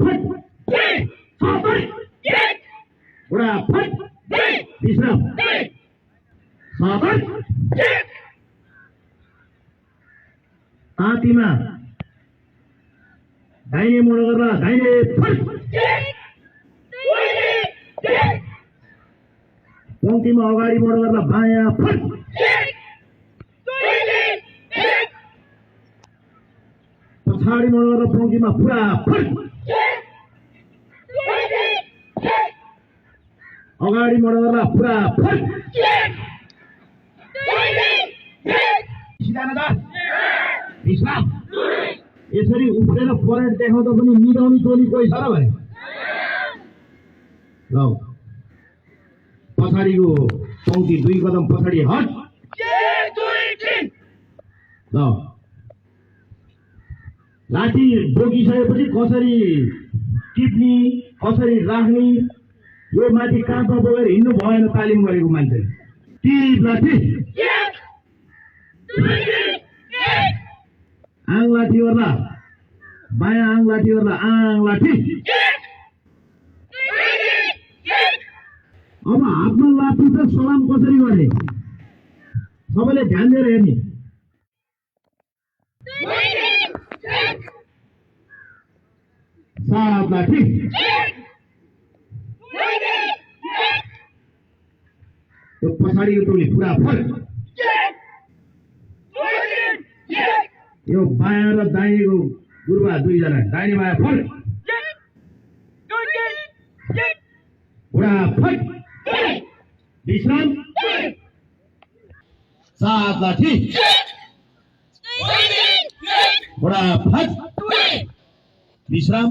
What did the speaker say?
फट बुढा फट विश्राम साधन तातीमा दाहिने मोड गरेर दाहिने फट पंक्तिमा अगाडि मोड गरेर बायाँ फट पछाडि मोड गरेर पंक्तिमा पुरा फट अगाडि मोड गरेर पुरा फट विश्राम यसरी उफ्रेर परेड देखाउँदा पनि मिलाउने टोली कोही छ र भने ल पछाडिको पंक्ति 2 कदम पछाडि हट ल लाठी बोकिसकेपछि कसरी टिप्ने कसरी राख्ने यो माथि काँधमा बोकेर हिँड्नु भएन तालिम गरेको मान्छे टिप लाठी आङ लाठी गर्दा बायाँ आङ लाठी गर्दा आङ लाठी अब हातमा लाठी त सलाम कसरी गर्ने सबैले ध्यान दिएर हेर्ने सात लाठी त्यो पछाडिको टोली पुरा फट यो बायाँ र दाहिनेको गुरुबा 2 जना दाहिने बायाँ फट बुढा फट विश्राम सात लाठी बुढा फट विश्राम